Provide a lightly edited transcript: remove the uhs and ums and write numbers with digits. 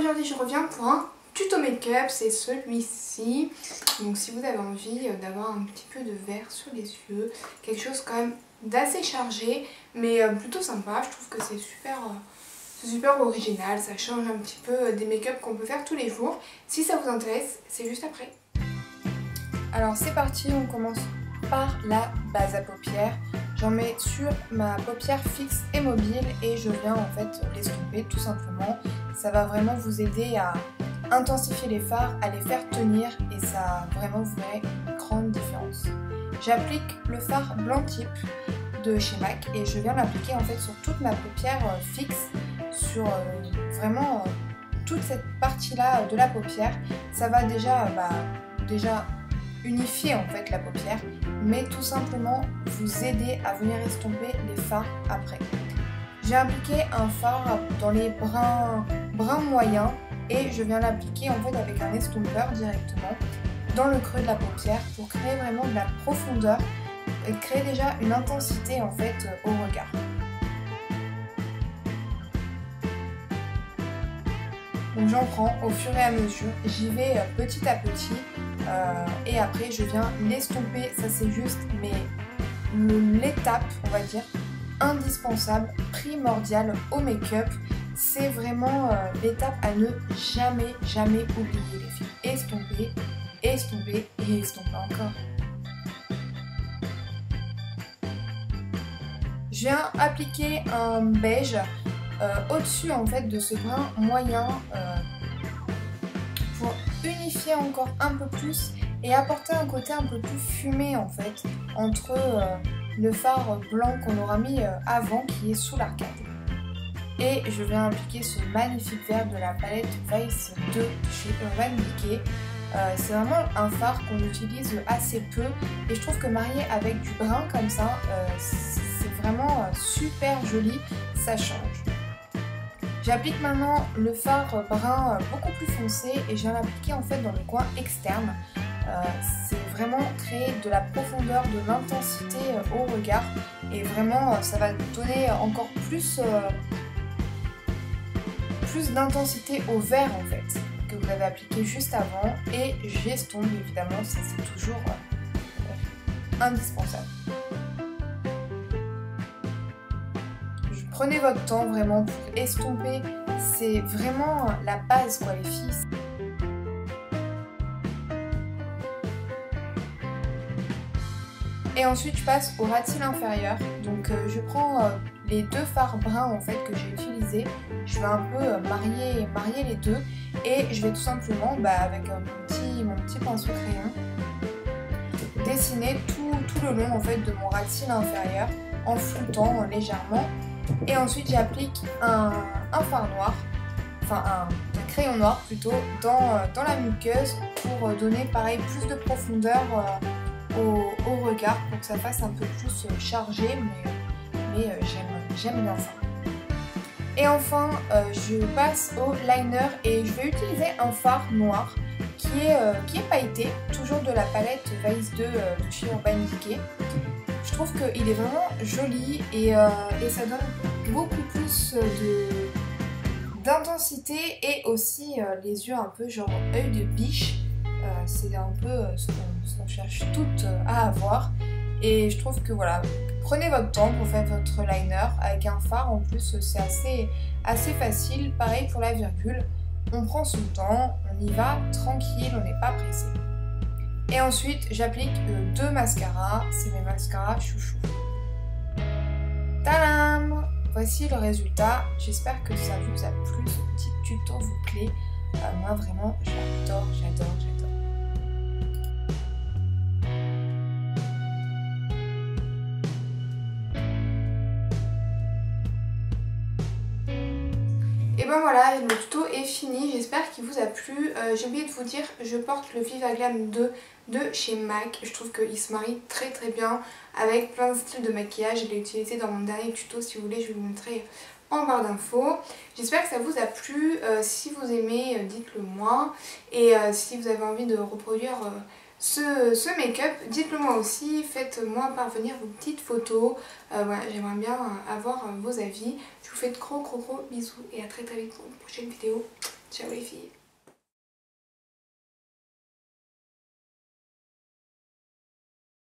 aujourd'hui je reviens pour un tuto make-up, c'est celui-ci. Donc si vous avez envie d'avoir un petit peu de vert sur les yeux, quelque chose quand même d'assez chargé, mais plutôt sympa, je trouve que c'est super original, ça change un petit peu des make-up qu'on peut faire tous les jours. Si ça vous intéresse, c'est juste après. Alors c'est parti, on commence par la base à paupières. J'en mets sur ma paupière fixe et mobile et je viens en fait l'estomper tout simplement. Ça va vraiment vous aider à intensifier les fards, à les faire tenir et ça vraiment vous verrez une grande différence. J'applique le fard blanc type de chez MAC et je viens l'appliquer en fait sur toute ma paupière fixe, sur vraiment toute cette partie là de la paupière. Ça va déjà unifier en fait la paupière, mais tout simplement vous aider à venir estomper les fards après. J'ai appliqué un fard dans les bruns moyens et je viens l'appliquer en fait avec un estompeur directement dans le creux de la paupière pour créer vraiment de la profondeur et créer déjà une intensité en fait au regard. Donc j'en prends au fur et à mesure, j'y vais petit à petit et après je viens l'estomper, ça c'est juste mais l'étape on va dire indispensable, primordiale au make-up, c'est vraiment l'étape à ne jamais oublier les filles. Estomper, estomper et estomper encore. Je viens appliquer un beige au-dessus en fait de ce brun moyen pour unifier encore un peu plus et apporter un côté un peu plus fumé en fait entre le fard blanc qu'on aura mis avant qui est sous l'arcade. Et je viens appliquer ce magnifique vert de la palette Vice 2 chez Urban Decay. C'est vraiment un fard qu'on utilise assez peu et je trouve que marié avec du brun comme ça, c'est vraiment super joli, ça change. J'applique maintenant le fard brun beaucoup plus foncé et je viens l'appliquer en fait dans le coin externe. C'est vraiment créer de la profondeur, de l'intensité au regard et vraiment ça va donner encore plus d'intensité au vert en fait que vous avez appliqué juste avant et j'estompe évidemment, ça c'est toujours indispensable. Prenez votre temps vraiment pour estomper, c'est vraiment la base quoi les filles. Et ensuite je passe au ras de cils inférieur, donc je prends les deux fards bruns en fait que j'ai utilisés, je vais un peu marier les deux et je vais tout simplement avec mon petit pinceau crayon dessiner tout le long en fait de mon ras de cils inférieur en floutant légèrement. Et ensuite j'applique un fard noir, enfin un crayon noir plutôt, dans la muqueuse pour donner pareil plus de profondeur au regard pour que ça fasse un peu plus chargé, mais j'aime bien ça. Et enfin je passe au liner et je vais utiliser un fard noir qui est pailleté, toujours de la palette Vice 2 de chez Urban Decay. Je trouve qu'il est vraiment joli et ça donne beaucoup plus d'intensité et aussi les yeux un peu genre œil de biche. C'est un peu ce qu'on cherche toutes à avoir et je trouve que voilà, prenez votre temps pour faire votre liner avec un fard en plus, c'est assez facile. Pareil pour la virgule, on prend son temps, on y va tranquille, on n'est pas pressé. Et ensuite j'applique deux mascaras, c'est mes mascaras chouchou. Tadam! Voici le résultat, j'espère que ça vous a plu, ce petit tuto vous plaît. Moi vraiment j'adore. Et ben voilà, le tuto est fini, j'espère qu'il vous a plu. J'ai oublié de vous dire, je porte le Viva Glam 2 de chez MAC. Je trouve qu'il se marie très bien avec plein de styles de maquillage. Je l'ai utilisé dans mon dernier tuto, si vous voulez je vais vous montrer en barre d'infos. J'espère que ça vous a plu. Si vous aimez, dites-le moi. Et si vous avez envie de reproduire ce make-up, dites-le moi aussi, faites-moi parvenir vos petites photos. Voilà, j'aimerais bien avoir vos avis. Je vous fais de gros bisous et à très vite pour une prochaine vidéo. Ciao les filles.